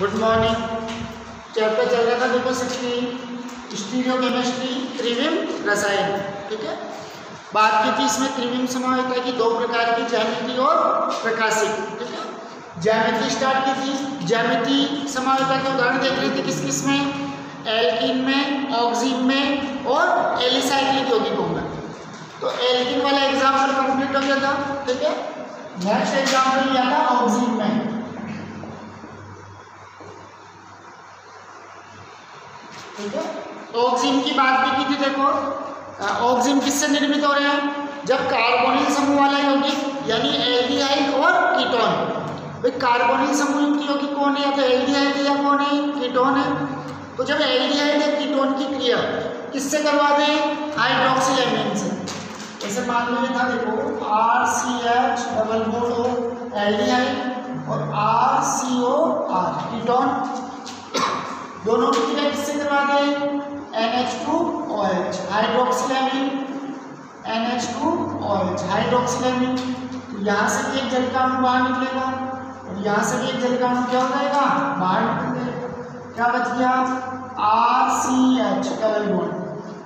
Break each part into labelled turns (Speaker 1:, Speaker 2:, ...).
Speaker 1: Good morning. Chapter चल रहा था देखो 16 स्टीरियोकेमिस्ट्री त्रिविम रसायन। ठीक है, बात की थी इसमें त्रिविम समावेश है कि दो प्रकार की ज्यामिति और प्रकाशिक। ठीक है, ज्यामिति स्टार्ट की थी। ज्यामिति समावेश के उदाहरण देख रहे थे किस किस में, एल्कीन में, ऑक्सीन में और एलिसाइक्लिक यौगिकों में। तो एल्कीन वाला एग्जाम्पल कंप्लीट हो गया था। ठीक है, नेक्स्ट एग्जाम्पल लिया था ऑक्सीन में। ठीक है, ऑक्सीन की बात भी की थी। देखो ऑक्सीन किससे निर्मित हो रहे हैं, जब कार्बोनिल समूह वाला यौगिक यानी एल्डिहाइड और कीटोन। भाई कार्बोनिल समूह युक्त यौगिक कौन है, या तो एल्डिहाइड है या कौन है, कीटोन है। तो जब एल्डिहाइड या कीटोन की क्रिया किससे करवा दें, हाइड्रोक्सिल से। जैसे मान लीजिए था देखो RCH double bond O aldehyde और RCOR कीटोन, दोनों की क्रिया किससे करवा दें, NH2OH हाइड्रोक्सिलेमिन, NH2OH हाइड्रोक्सिलेमिन। तो यहाँ से भी एक जल का अणु बाहर निकलेगा और यहाँ से भी एक जल का अणु क्या हो जाएगा, बाहर निकल जाएगा। क्या बच गया, RCH डबल बॉन्ड।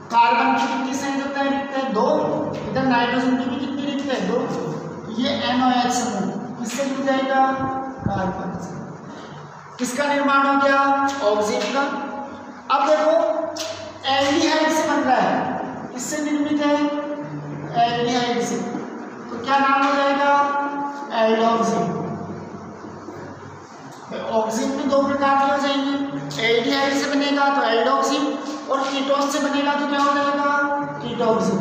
Speaker 1: कार्बन की कितनी संयुक्त रिक्त है, 2। इधर नाइट्रोजन की भी कितनी रिक्त है, 2। ये NOH समूह किससे जुड़ जाएगा, कार्बन से। किसका निर्माण हो गया, ऑक्सीन का। अब देखो एल्डिहाइड से बन रहा है, किससे निर्मित है, एल्डिहाइड से। तो क्या नाम हो जाएगा, एल्डोक्सिन। ऑक्सीन में दो प्रकार के हो जाएंगे, एल्डिहाइड से बनेगा तो एल्डोक्सिन और कीटोन से बनेगा तो क्या हो जाएगा, कीटोक्सिन।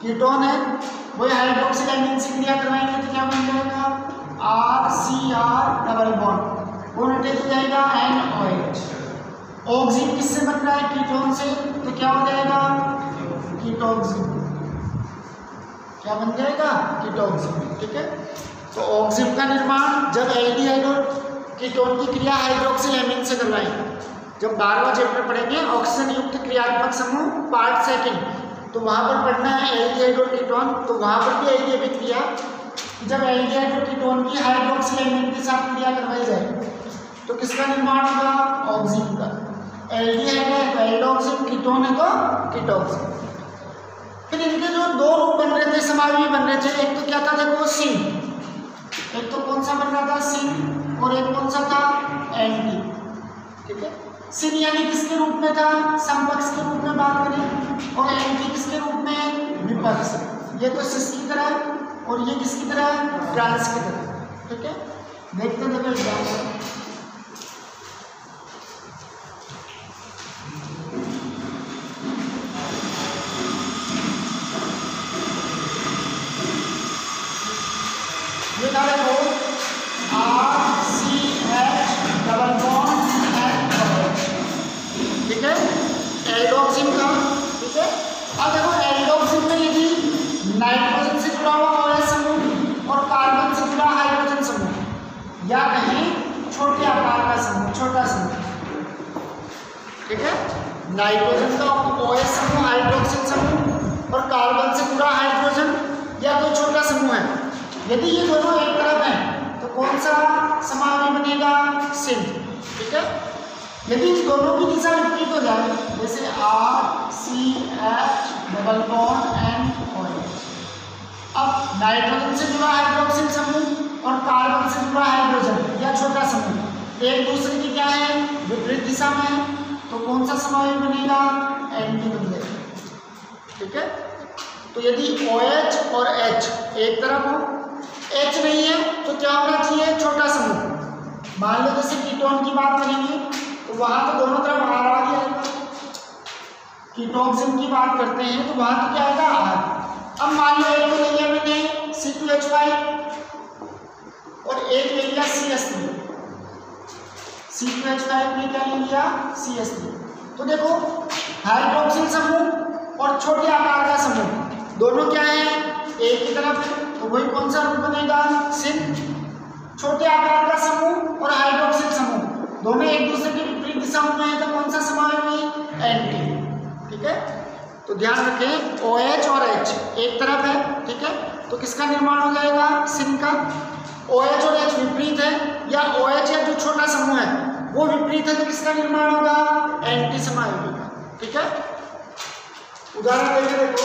Speaker 1: कीटोन है वही हाइड्रोक्सिलेमिन से क्रिया करवाएंगे तो क्या बन जाएगा, RCR डबल बॉन्ड, वो हटेज हो जाएगा NOH। ऑक्सीन किससे बन रहा है, कीटोन से, तो क्या हो जाएगा, कीटोक्सिन। क्या बन जाएगा, कीटोक्सिन। ठीक है, तो ऑक्सीन का निर्माण जब एल्डिहाइड और कीटोन की क्रिया हाइड्रोक्सिलेमिन से करवाएंगे। जब 12वां चैप्टर पढ़ेंगे ऑक्सीजन युक्त क्रियात्मक समूह पार्ट सेकंड, तो वहां पर पढ़ना है एल्डिहाइड और कीटोन। तो वहां पर भी यही अभी क्रिया, जब एल्डिहाइड और कीटोन की हाइड्रोक्सिलेमिन के साथ क्रिया करवाई जाए तो किसका निर्माण होगा, ऑक्सीन का। एल्डिहाइड है तो एल्डोक्सिन, कीटोन है तो कीटोक्सिन। फिर इनके जो दो रूप बन रहे थे, समावयवी बन रहे थे, एक तो क्या था देखो सिन, एक तो कौन सा बन रहा था, सिन, और एक कौन सा था, एंटी। ठीक है, सिन यानी किसके रूप में था, समपक्ष के रूप में बात करें, और एंटी किसके रूप में, विपक्ष। ये तो सिस की तरह और ये किसकी तरह, ट्रांस की तरह। ठीक है, देखते देखो एग्जाम्पल। ये था देखो RCH डबल बॉन्ड NOH। ठीक है, एल्डोक्सिन का। ठीक है, अब देखो एल्डोक्सिन में यदि नाइट्रोजन से जुड़ा हुआ OH समूह और कार्बन से जुड़ा हाइड्रोजन समूह, या कहीं छोटे आकार का समूह, छोटा समूह। ठीक है, नाइट्रोजन का OH समूह, हाइड्रोक्सिन समूह और कार्बन से जुड़ा हाइड्रोजन या कोई छोटा समूह है, यदि ये दोनों एक तरफ हैं तो कौन सा समावयवी बनेगा, सिन। ठीक है, यदि इन दोनों की दिशा विपरीत हो जाए, जैसे RCH डबल बॉन्ड NOH। अब नाइट्रोजन से जुड़ा हाइड्रोक्सिल समूह और कार्बन से जुड़ा हाइड्रोजन या छोटा समूह एक दूसरे की क्या है, विपरीत दिशा में है, तो कौन सा समावयवी बनेगा, एंटी बन जाएगा। ठीक है, तो यदि OH और H एक तरफ हो, H नहीं है तो क्या होना चाहिए, छोटा समूह। मान लो जैसे कीटोन की बात करेंगे तो वहां तो दोनों तरफ R आ गया। कीटोक्सिन की बात करते हैं तो वहां तो क्या आएगा, R। अब मान लो एक को ले लिया मैंने C2H5 और एक ले लिया CH3। C2H5 में क्या ले लिया, CH3। तो देखो हाइड्रोक्सिल समूह और छोटे आकार का समूह दोनों क्या है, एक ही तरफ है, तो वही कौन सा रूप बनेगा, सिन। छोटे आकार का समूह और हाइड्रोक्सिल समूह दोनों एक दूसरे की विपरीत दिशाओं में है, तो कौन सा समावयवी, एंटी। ठीक है, तो ध्यान रखें OH और H एक तरफ है। ठीक है, तो किसका निर्माण हो जाएगा, सिन का। OH और H विपरीत है, या OH है जो छोटा समूह है वो विपरीत है तो किसका निर्माण होगा? एंटी समायोगी का। ठीक है, उदाहरण देखें देखो।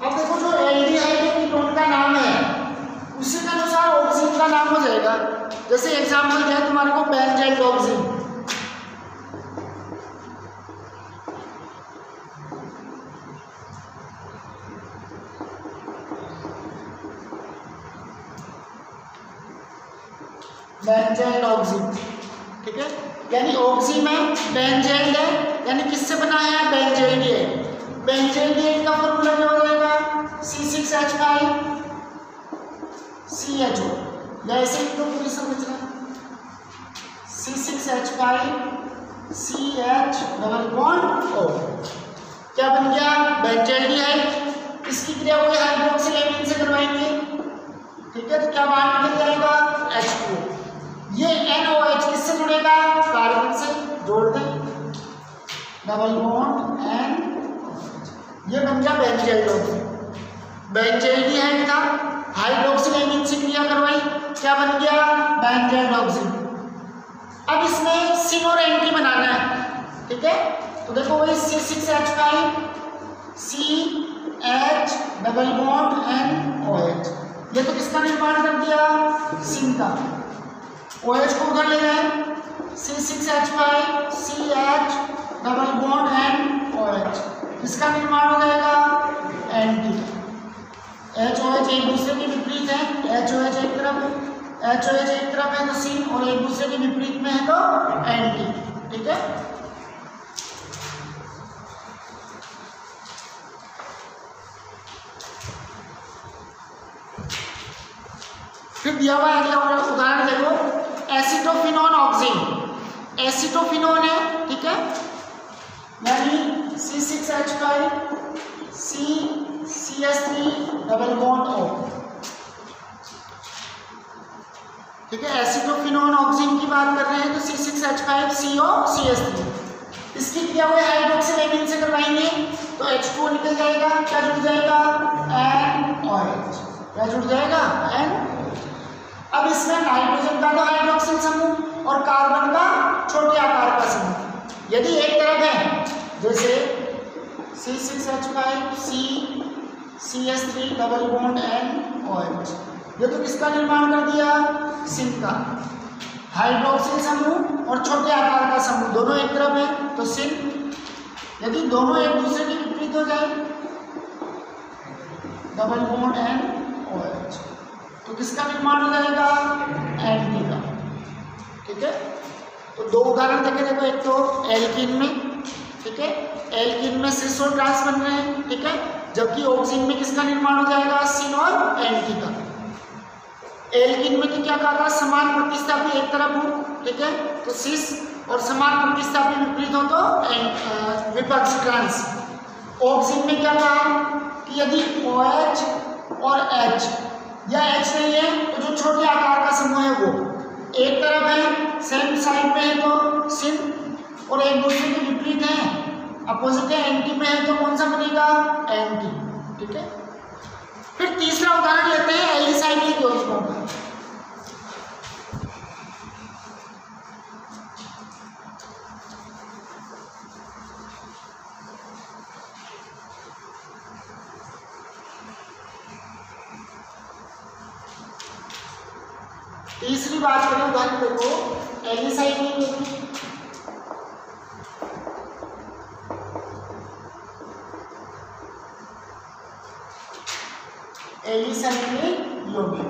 Speaker 1: अब देखो जो एल्डिहाइड कीटोन का नाम है उसी के अनुसार ऑक्सीजन का नाम हो जाएगा। जैसे एग्जांपल दिया है तुम्हारे को बेंजाइल ऑक्सीजन, बेंजाइल ऑक्सीजन। ठीक है, यानी ऑक्सीजन में बेंजाइल है, यानी किससे बना है? बेंजाइल। बेंजाइल का फॉर्मूला क्या हो जाएगा? C6H5CHO। ऐसे ही तो पूरी समझना, C6H5CH डबल बॉन्ड O क्या बन गया? बेंजाइल। इसकी क्रिया हुई हाइड्रोक्सिल एमीन से करवाएंगे। ठीक है, तो क्या बाहर निकल जाएगा? H2। ये NOH किससे जुड़ेगा? कार्बन से जोड़ दें, डबल बॉन्ड N, ये बन गया बेंजाइल ऑक्सीजन। बेंजाइल था, हाइड्रोक्सिल एमीन से क्रिया करवाई, क्या बन गया? Benzyl oxygen. अब इसमें सिन और एंटी बनाना है। ठीक है, तो देखो वही C6H5CH डबल बॉन्ड NOH, ये तो किसका निर्माण कर दिया? सिन का। OH को उधर ले जाए, C6H5CH डबल बॉन्ड NOH, इसका निर्माण हो जाएगा एंटी। HOH एक दूसरे के विपरीत है, HOH एक तरफ है, HOH एक तरफ है तो सिन, और एक दूसरे के विपरीत में है तो एंटी। ठीक है, फिर दिया हुआ है उदाहरण देखो, एसिटोफिनोन ऑक्सीजन। एसिटोफिनोन है, ठीक है, यानी C6H5CCH3 डबल बॉन्ड O। ठीक है, एसिटोफिनोन ऑक्सीजन की बात कर रहे हैं तो C6H5COCH3, इसकी क्रिया हुई हाइड्रोक्सिल एमीन से करवाएंगे तो H2O निकल जाएगा, क्या जुड़ जाएगा? NOH, क्या जुड़ जाएगा? N। अब इसमें नाइट्रोजन का तो हाइड्रोक्सिल समूह और कार्बन का छोटे आकार का समूह, यदि एक तरफ है जैसे C6H5CCH3 डबल बॉन्ड NOH, ये तो किसका निर्माण कर दिया? सिन का। हाइड्रोक्सिल समूह और छोटे आकार का समूह दोनों एक तरफ है तो सिन, यदि दोनों एक दूसरे के विपरीत हो जाए डबल बॉन्ड NOH, तो किसका निर्माण हो जाएगा? एंटी का। ठीक है, तो दो उदाहरण देखे देखो, एक तो एल्कीन में, ठीक है, एल्कीन में सिस और ट्रांस बन रहे हैं। ठीक है, जबकि ऑक्सीजन में किसका निर्माण हो जाएगा? सिन और एंटी का। एल्कीन में तो क्या कहा? समान प्रतिस्थापी एक तरफ हो, ठीक है, तो सिस, और समान प्रतिस्थापी विपरीत हो तो विपक्ष ट्रांस। ऑक्सीजन में क्या कहा कि यदि OH और H या H नहीं है तो जो छोटे आकार का समूह है वो एक तरफ है, सेम साइड में है तो सिन, और एक दूसरे के विपरीत है, अपोजिट है, एंटी में है तो कौन सा बनेगा? एंटी। ठीक है, फिर तीसरा उदाहरण लेते हैं एलिसाइक्लिक यौगिकों का। तीसरी बात करें, उदाहरण देखो एलिसाइक्लिक यौगिक। एलिसाइक्लिक यौगिक,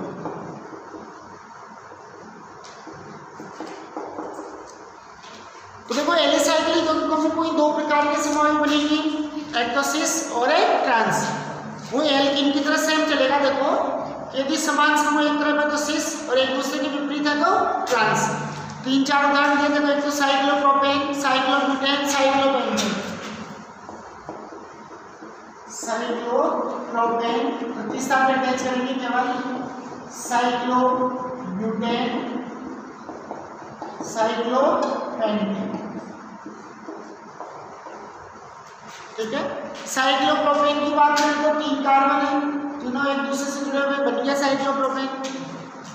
Speaker 1: तो देखो एलिसाइक्लिक यौगिकों में कोई दो प्रकार के समूह बनेंगे, एक तो सिस और एक ट्रांस। वो एल्कीन की तरह सेम चलेगा। देखो यदि समान समूह एक तरफ है तो सिस और एक दूसरे के विपरीत है तो ट्रांस। तीन चार उदाहरण दिए देखो, एक तो साइक्लोप्रोपेन, साइक्लोब्यूटेन, साइक्लोपेंटेन। साइक्लोप्रोपेन प्रतिस्थापन अटैच करेंगे केवल, साइक्लोब्यूटेन, साइक्लोपेंटेन। ठीक है, साइक्लोप्रोपेन की बात करें तो तीन कार्बन है, तीनों एक दूसरे से जुड़े हुए, बन गया साइक्लोप्रोपेन।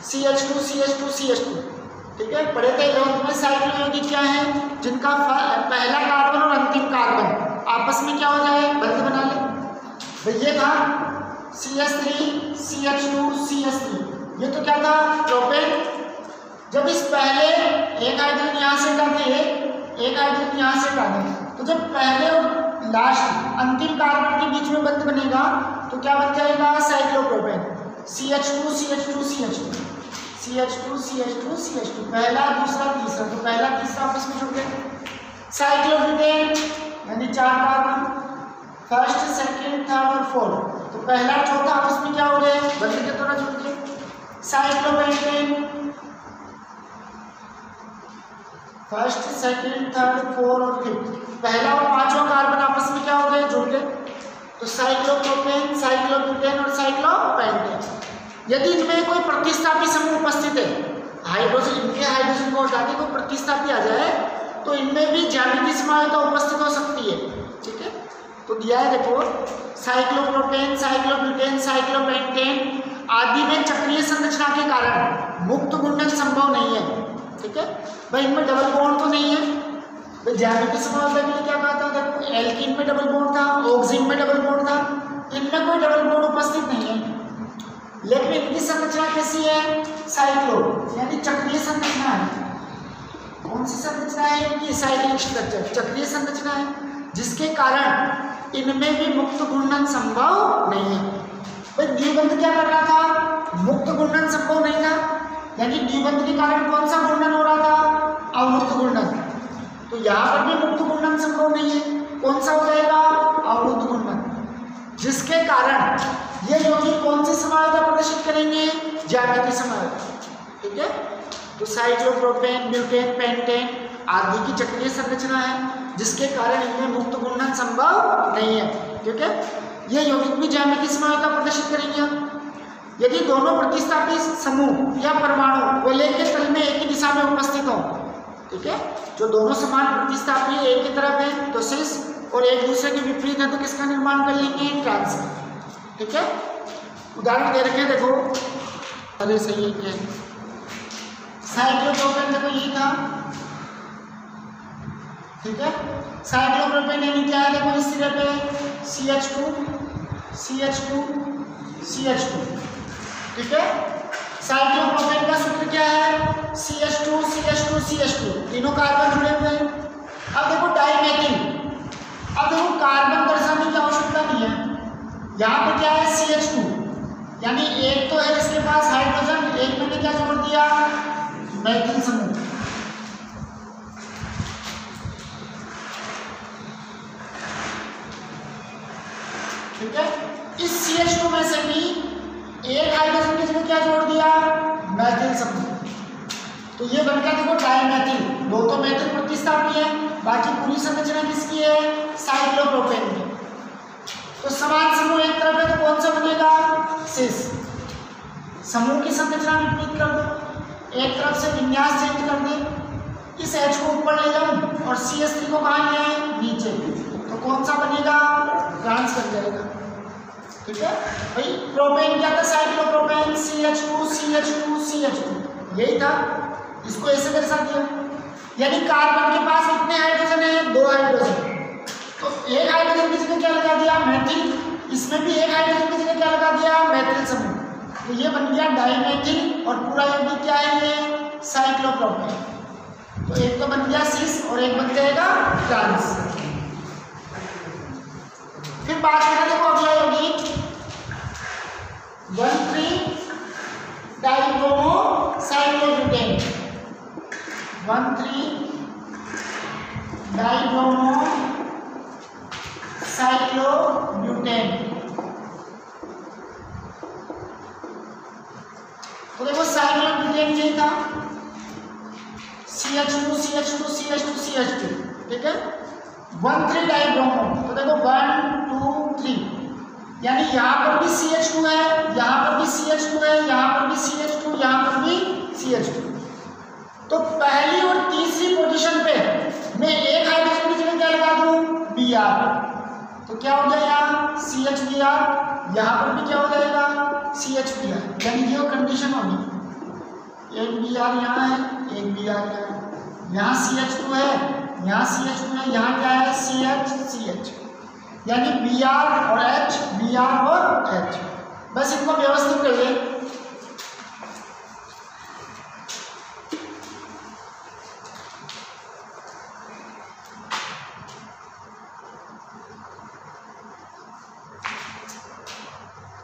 Speaker 1: CH2 CH2 CH2, ठीक है, पढ़े थे 11th में साइक्लो यौगिक क्या है, जिनका पहला कार्बन और अंतिम कार्बन आपस में क्या हो जाए, बंध बना ले। तो ये था CH3 CH2 CH3, ये तो क्या था, प्रोपेन। जब इस पहले एक हाइड्रोजन यहाँ से हटा दे, एक हाइड्रोजन यहाँ से हटा दे, तो जब पहले और लास्ट अंतिम कार्बन के बीच में बंध बनेगा तो क्या बन जाएगा, cyclopropane. CH2 CH2 CH2 CH2 CH2 CH2, पहला दूसरा तीसरा, तो पहला तीसरा आपस में जुड़ गए। साइक्लोब्यूटेन यानी 4 कार्बन, फर्स्ट सेकंड थर्ड और फोर्थ, तो पहला चौथा आपस में क्या हो गए, बंध के तरह जुड़ गए। Cyclopentane first second third fourth और फिफ्थ, पहला और पांचवा कार्बन आपस में क्या हो गए, जुड़ गए। तो साइक्लोप्रोपेन, साइक्लोब्यूटेन और साइक्लोपेंटेन। यदि इनमें कोई प्रतिस्थापी समूह उपस्थित है, हाइड्रोजन, इनके हाइड्रोजन को हटा के कोई प्रतिस्थापी आ जाए तो इनमें भी ज्यामितीय समानता उपस्थित हो सकती है। ठीक है, तो दिया है देखो, साइक्लोप्रोपेन, साइक्लोब्यूटेन, साइक्लोपेंटेन आदि में चक्रीय संरचना के कारण मुक्त घूर्णन संभव नहीं है। ठीक है भाई, इनमें डबल बॉन्ड तो नहीं है। तो ज्यामितीय समानता के लिए क्या कहा था, देखो एल्कीन में डबल बॉन्ड था, ऑक्सीन में डबल बॉन्ड था, इनमें कोई डबल बॉन्ड उपस्थित नहीं है। लेकिन इनकी संरचना कैसी है, साइक्लो यानी चक्रीय संरचना है। कौन सी संरचना है इनकी, साइक्लिक स्ट्रक्चर, चक्रीय संरचना है, जिसके कारण इनमें भी मुक्त घूर्णन संभव नहीं है। भाई द्विबंध क्या कर रहा था, मुक्त घूर्णन संभव नहीं था, यानी द्विबंध के कारण कौन सा घूर्णन हो रहा था, अवरुद्ध घूर्णन। तो यहाँ पर भी मुक्त घूर्णन संभव नहीं है, कौन सा हो जाएगा, अवरुद्ध घूर्णन, जिसके कारण ये यौगिक कौन सी समानता प्रदर्शित करेंगे, ज्यामितीय समानता। ठीक है, तो साइक्लोप्रोपेन, ब्यूटेन, पेंटेन आदि की चक्रीय संरचना है, जिसके कारण इनमें मुक्त घूर्णन संभव नहीं है। ठीक है, ये यौगिक भी ज्यामितीय समानता प्रदर्शित करेंगे यदि दोनों प्रतिस्थापी समूह या परमाणु वलय के तल में एक ही दिशा में उपस्थित हो। ठीक है, जो दोनों समान प्रतिस्थापी एक ही तरफ है तो सिस, और एक दूसरे के विपरीत है तो किसका निर्माण कर लेंगे, ट्रांस। ठीक है, उदाहरण दे रखे हैं, देखो, अरे सही है क्या, साइक्लोप्रोपेन देखो ये था। ठीक है, साइक्लोप्रोपेन यानी क्या है, देखो इस सिरे पे CH2 CH2 CH2। ठीक है, साइक्लोप्रोपेन का सूत्र क्या है, CH2 CH2 CH2, तीनों कार्बन जुड़े हुए हैं। अब देखो डाइमेथिल, अब देखो कार्बन दर्शाने की आवश्यकता नहीं है, यहाँ पे क्या है CH2, यानी एक तो है इसके पास हाइड्रोजन, एक मैंने क्या जोड़ दिया, मैथिल समूह। ठीक है, इस CH2 में से भी एक हाइड्रोजन की जगह क्या जोड़ दिया, मैथिल समूह। तो ये बन गया देखो डाइमेथिल, दो तो मैथिल प्रतिस्थापी है, बाकी पूरी संरचना किसकी है, साइक्लोप्रोपेन की। तो समान समूह एक तरफ है तो कौन सा बनेगा, सिस। समूह की संरचना विपरीत कर दो, एक तरफ से विन्यास चेंज कर दे, इस H को ऊपर ले जाऊं और CH3 को कहाँ ले आए, नीचे, तो कौन सा बनेगा, ट्रांस कर जाएगा। ठीक है भाई, प्रोपेन क्या था, साइक्लोप्रोपेन, CH2 CH2 CH2, यही था, इसको ऐसे दर्शा दिया। यानी कार्बन के पास कितने हाइड्रोजन है, 2 हाइड्रोजन, तो एक हाइड्रोजन की जगह क्या लगा दिया, मैथिल, इसमें भी एक हाइड्रोजन की जगह क्या लगा दिया, मैथिल समूह। तो ये बन गया डाइमेथिल, और पूरा यौगिक क्या है, ये साइक्लोप्रोपेन। तो एक तो बन गया सिस और एक बन जाएगा ट्रांस। फिर बात करें देखो अगला यौगिक 1,3 डाइब्रोमो साइक्लोब्यूटेन, 1,3 डाइब्रोमो साइक्लोब्यूटेन। तो देखो साइक्लोब्यूटेन ये था CH2 CH2 CH2 CH2। ठीक है, 1,3 डाइब्रोमो, तो देखो 1 2 3, यानी यहाँ पर भी CH2 है, यहाँ पर भी CH2 है, यहाँ पर भी CH2, यहाँ पर भी CH2। तो पहली और तीसरी पोजीशन पे मैं एक हाइड्रोजन की जगह क्या लगा दूँ, Br, तो क्या हो गया यहाँ CHBr, यहाँ पर भी क्या हो जाएगा CHBr, यानी ये कंडीशन होगी, एक Br यहाँ है, एक Br का है। यहाँ CH2 है, यहाँ CH2 है, यहाँ क्या है CH, यानी Br और H, Br और H। बस इनको व्यवस्थित करिए।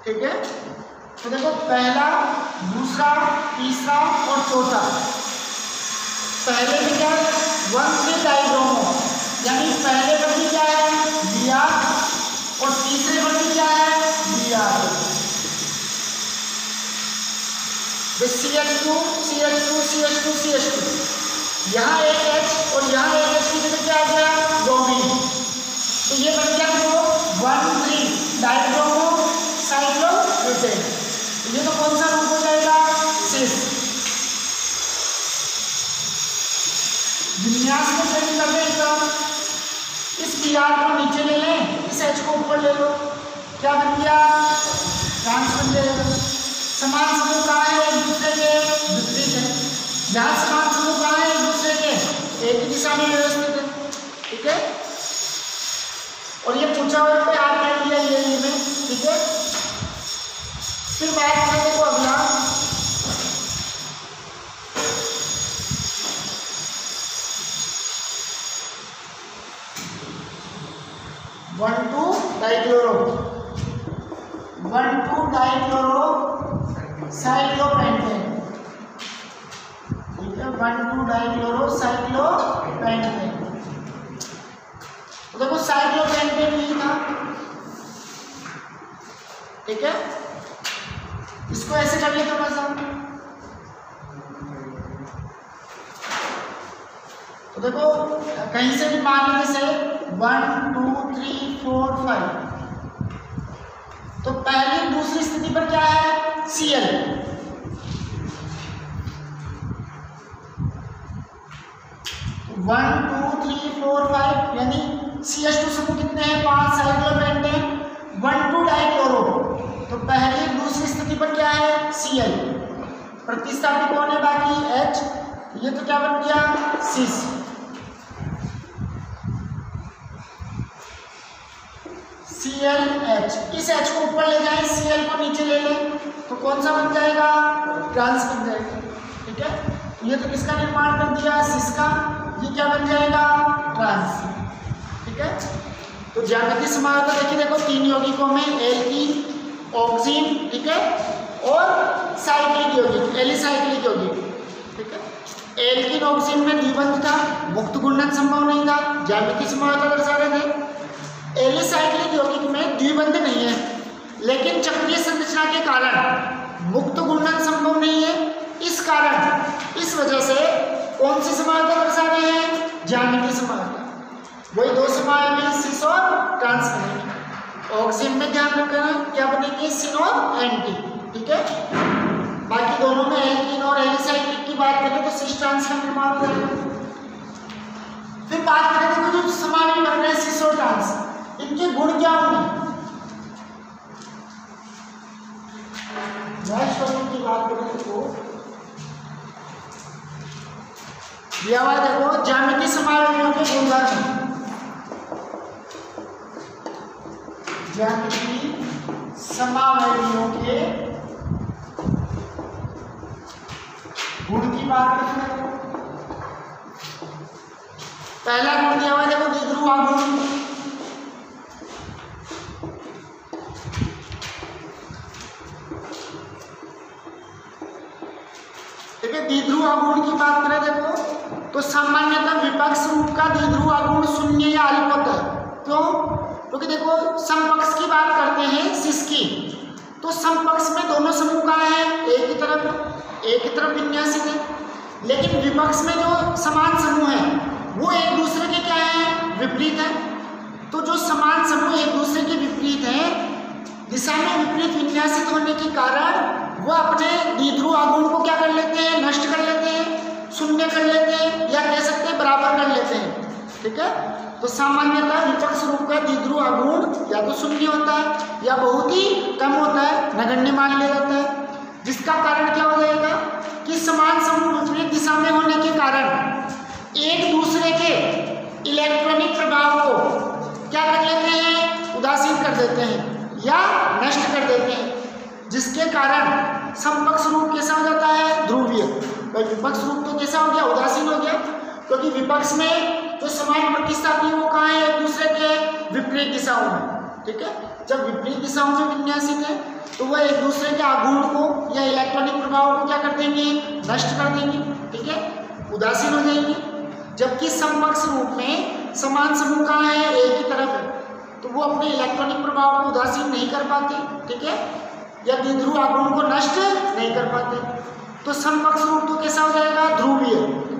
Speaker 1: ठीक है, तो देखो पहला, दूसरा, तीसरा और चौथा, पहले में क्या है 1,3 डाइब्रोमो, यानी पहले पर भी क्या है Br और तीसरे पर भी क्या है Br। CH2 CH2 CH2 CH2, यहाँ एक H और यहाँ एक H की जगह क्या आ गया ब्रोमीन, तो ये बन गया देखो 1,3 डाइब्रोमो साइक्लोब्यूटेन। ये तो कौन सा रूप हो जाएगा सिस। विन्यास में चेंज कर दें एकदम, इस Br को नीचे ले लें, इस H को ऊपर ले लो, क्या बन गया ट्रांस बन जाएगा। समान समूह कहाँ है एक दूसरे के विपरीत है, यहाँ समान समूह कहाँ है एक दूसरे के एक ही दिशा में व्यवस्थित है। ठीक है, और ये पूछा हुआ पे आप कर लिया ये में। ठीक है, फिर बात करें तो अगला (1,2 डाइक्लोरो साइक्लोपेंटेन। ठीक है, 1,2 डाइक्लोरो साइक्लोपेंटेन। तो देखो साइक्लोपेंटेन नहीं था। ठीक है, इसको ऐसे कर ले थोड़ा सा, तो देखो कहीं से भी मान लेने से 1 2 3 4 5, तो पहली दूसरी स्थिति पर क्या है Cl, तो 1 2 3 4 5 यानी CH2 समूह कितने हैं 5 साइक्लोपेंटेन 1,2 डाइक्लोरो, तो पहली दूसरी स्थिति पर क्या है Cl, प्रतिस्थापी कौन है बाकी H, ये तो क्या बन गया सिस। ClH, इस H को ऊपर ले जाएं, Cl को नीचे ले लें, तो कौन सा बन जाएगा ट्रांस बन जाएगा। ठीक है, ये तो किसका निर्माण कर दिया सिस का, ये क्या बन जाएगा ट्रांस। ठीक है, तो ज्यामितीय समानता देखिए, देखो 3 यौगिकों में एल्कीन, ऑक्सीन, ठीक है, और साइक्लिक यौगिक, एलिसाइक्लिक यौगिक। ठीक है, एल्कीन ऑक्सीन में द्विबंध था, मुक्त घूर्णन संभव नहीं था, ज्यामितीय समानता दर्शा रहे थे। एलिसाइक्लिक यौगिक में द्विबंध नहीं है, लेकिन चक्रीय संरचना के कारण मुक्त घूर्णन संभव नहीं है, इस कारण इस वजह से कौन सी समानता दर्शा रहे हैं ज्यामितीय समानता। वही 2 समानता सिस और ट्रांस बनेगी। ऑक्सीजन में ध्यान रखना क्या बनेगी सिन और एंटी। ठीक है, बाकी दोनों में एल्कीन और एलिसाइक्लिक की बात करें तो सिस ट्रांस का निर्माण हो जाएगा। फिर बात करें तो जो समानी बन रहे हैं सिस और ट्रांस, इनके गुण क्या होंगे। की बात करें तो दिया हुआ देखो ज्यामितीय समावयवियों के गुणधर्म, ज्यामितीय समावयवियों के गुण की बात करें, पहला गुण दिया हुआ देखो द्विध्रुव आघूर्ण। द्विध्रुव आघूर्ण की बात करें देखो तो सामान्यतः विपक्ष रूप का द्विध्रुव आघूर्ण 0 या अल्प होता है। क्यों? क्योंकि देखो समपक्ष की बात करते हैं सिस की, तो समपक्ष में दोनों समूह कहाँ है एक ही तरफ विन्यासित है, लेकिन विपक्ष में जो समान समूह है वो एक दूसरे के क्या है विपरीत है। तो जो समान समूह एक दूसरे के विपरीत है, दिशा में विपरीत विन्यासित होने के कारण वो अपने द्विध्रुव आघूर्ण को क्या कर लेते हैं नष्ट कर लेते हैं, शून्य कर लेते हैं, या कह सकते हैं बराबर कर लेते हैं। ठीक है, तो सामान्यतः विपक्ष रूप का द्विध्रुव आघूर्ण या तो शून्य होता है या बहुत ही कम होता है, नगण्य मान लिया जाता है, जिसका कारण क्या हो जाएगा कि समान समूह विपरीत दिशा में होने के कारण या नष्ट कर देते हैं, जिसके कारण समपक्ष रूप कैसा हो जाता है, ध्रुवीय। भाई विपक्ष रूप तो कैसा हो गया, उदासीन हो गया, क्योंकि विपक्ष में जो समान प्रतिस्थापी वो कहाँ है, एक दूसरे के विपरीत दिशाओं में। ठीक है, जब विपरीत दिशाओं में विन्यासित है तो वह एक दूसरे के आघूर्ण को या इलेक्ट्रॉनिक प्रभाव को क्या कर देंगे, नष्ट कर देंगे। ठीक है, उदासीन हो जाएंगे। जबकि समपक्ष रूप में समान समूह कहाँ है, एक ही तरफ है, तो वो अपने इलेक्ट्रॉनिक प्रभाव को उदासीन नहीं कर पाते। ठीक है, या द्विध्रुव आघूर्ण को नष्ट नहीं कर पाते। तो समपक्ष रूप तो कैसा हो जाएगा, ध्रुवीय,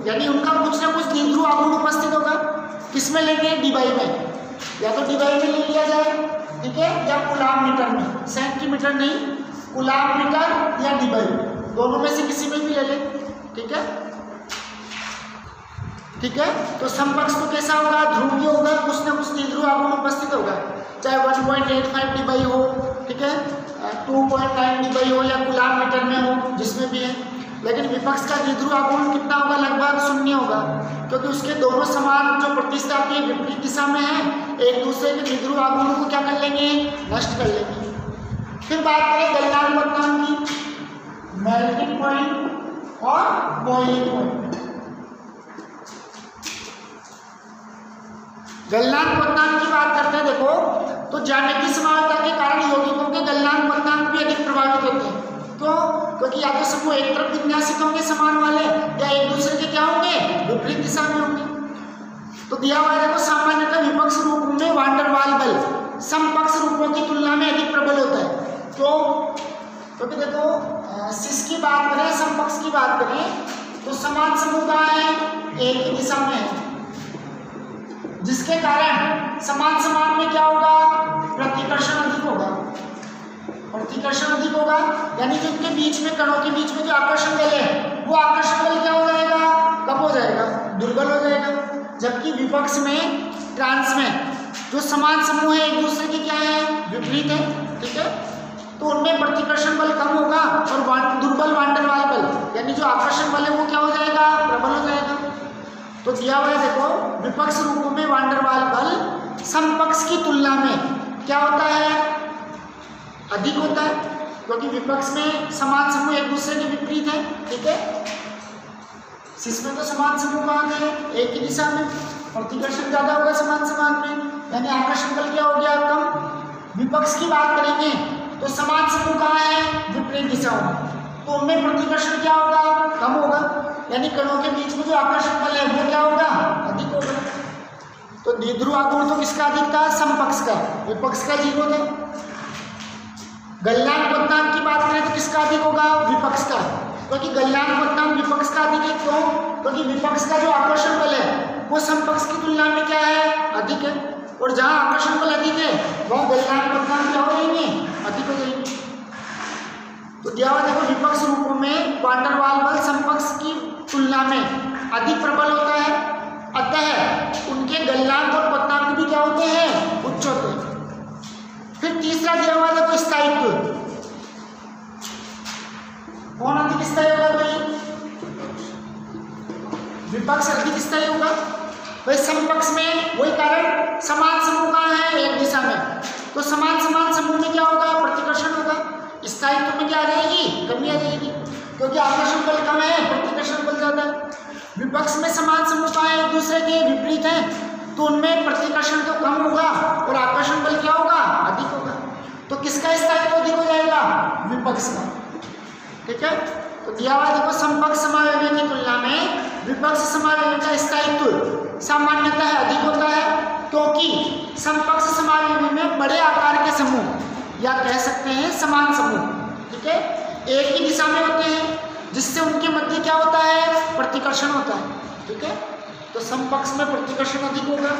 Speaker 1: यानी उनका कुछ ना कुछ द्विध्रुव आघूर्ण उपस्थित होगा। किसमें लेंगे, डिबाई में, या तो डिबाई में ले लिया जाए, ठीक है, या कूलाम मीटर में, सेंटीमीटर नहीं, कूलाम मीटर या डिबाई, दोनों में से किसी में भी ले लें। ठीक है, ठीक है, तो समपक्ष तो कैसा होगा, ध्रुवीय होगा, कुछ ना कुछ द्विध्रुव आघूर्ण उपस्थित होगा, चाहे 1.85 डिबाई हो, ठीक है, 2.9 डिबाई हो या कूलाम मीटर में हो, जिसमें भी है। लेकिन विपक्ष का द्विध्रुव आघूर्ण कितना होगा, लगभग 0 होगा, क्योंकि उसके दोनों समान जो प्रतिस्थापी विपरीत दिशा में है, एक दूसरे के द्विध्रुव आघूर्ण को क्या कर लेंगे, नष्ट कर लेंगे। फिर बात करें गलनांक क्वथनांक की, मेल्टिंग पॉइंट और बॉइलिंग पॉइंट। गलनांक क्वथनांक की बात करते हैं, देखो तो ज्यामितीय समानता के कारण यौगिकों के गलनांक क्वथनांक भी अधिक प्रभावित होते हैं। क्यों, क्योंकि या तो समूह एक तरफ विन्यासित होंगे समान वाले, या एक दूसरे के क्या होंगे, विपरीत दिशा में होंगे। तो दिया हुआ है, देखो सामान्यतः विपक्ष रूपों में वान डेर वाल बल समपक्ष रूपों की तुलना में अधिक प्रबल होता है। क्यों, क्योंकि देखो सिस की बात करें, समपक्ष की बात करें, तो समान समूह कहाँ है, एक ही दिशा में है, जिसके कारण समान समान में क्या होगा, प्रतिकर्षण अधिक होगा। प्रतिकर्षण अधिक होगा यानी जो इनके बीच में, कणों के बीच में जो आकर्षण बल है, वो आकर्षण बल क्या हो जाएगा, कम हो जाएगा, दुर्बल हो जाएगा। जबकि विपक्ष में, ट्रांस में जो समान समूह है एक दूसरे के क्या है, विपरीत है। ठीक है, तो उनमें प्रतिकर्षण बल कम होगा और दुर्बल वान डेर वाल बल यानी जो आकर्षण बल है वो क्या हो जाएगा, प्रबल हो जाएगा। तो दिया हुआ है, देखो विपक्ष रूपों में वान डेर वाल बल समपक्ष की तुलना में क्या होता है, अधिक होता है, क्योंकि विपक्ष में समान समूह एक दूसरे के विपरीत है। ठीक है, इसमें तो समान समूह कहाँ गए, एक ही दिशा में, प्रतिकर्षण ज्यादा होगा समान समान में, यानी आकर्षण बल क्या हो गया, कम। विपक्ष की बात करेंगे तो समान समूह कहाँ है, विपरीत दिशाओं में, तो उनमें प्रतिकर्षण क्या होगा, कम होगा, यानी कणों के बीच में जो आकर्षण बल है वो क्या होगा, अधिक होगा। तो द्विध्रुव आघूर्ण तो किसका अधिक था, समपक्ष का, विपक्ष का 0 था। गलनांक क्वथनांक की बात करें तो किसका अधिक होगा, विपक्ष का, क्योंकि गलनांक क्वथनांक विपक्ष का अधिक है। क्यों, क्योंकि विपक्ष का जो आकर्षण बल है वो समपक्ष की तुलना में क्या है, अधिक है, और जहाँ आकर्षण बल अधिक है वहाँ गलनांक क्वथनांक क्या हो जाएंगे, अधिक हो जाएंगे। तो दिया हुआ देखो विपक्ष रूपों में वान डेर वाल बल समपक्ष की तुलना में अधिक प्रबल होता है, अतः उनके गलनांक और क्वथनांक भी क्या होते हैं, उच्च होते हैं। फिर तीसरा दिया हुआ देखो स्थायित्व, कौन अधिक स्थायी होगा भाई, विपक्ष अधिक स्थायी होगा। भाई समपक्ष में वही कारण, समान समूह कहाँ है, एक दिशा में, तो समान समान समूह में क्या होगा, प्रतिकर्षण होगा। स्थायित्व में क्या आ जाएगी, कमी आ जाएगी, क्योंकि आकर्षण बल कम है, प्रतिकर्षण बल ज्यादा है। विपक्ष में समान समूह कहाँ है, एक दूसरे के विपरीत है, तो उनमें प्रतिकर्षण तो कम होगा और आकर्षण बल क्या होगा, अधिक होगा। तो किसका स्थायित्व अधिक हो जाएगा, विपक्ष का। ठीक है, तो दिया हुआ देखो समपक्ष समावयवी की तुलना में विपक्ष समावयवी का स्थायित्व सामान्यतः अधिक होता है, क्योंकि समपक्ष समावयवी में बड़े आकार के समूह या कह सकते हैं समान समूह, ठीक है, एक ही दिशा में होते हैं, जिससे उनके मध्य क्या होता है, प्रतिकर्षण होता है। ठीक है, तो समपक्ष में प्रतिकर्षण अधिक होगा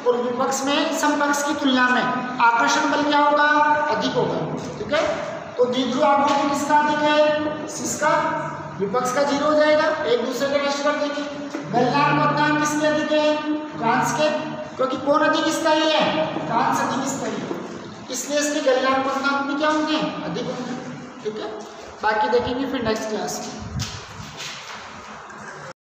Speaker 1: और विपक्ष में समपक्ष की तुलना में आकर्षण बल क्या होगा, अधिक होगा। ठीक है, तो द्विध्रुव आघूर्ण किसका अधिक है, सिसका, विपक्ष का 0 हो जाएगा, एक दूसरे को नष्ट कर देंगे। गलनांक क्वथनांक किसके अधिक है, ट्रांस के, क्योंकि कौन अधिक स्थायी है, ट्रांस अधिक स्थायी है, इसलिए इसके गलनांक क्वथनांक भी क्या होंगे, अधिक होंगे। ठीक है, बाकी देखेंगे फिर नेक्स्ट क्लास में।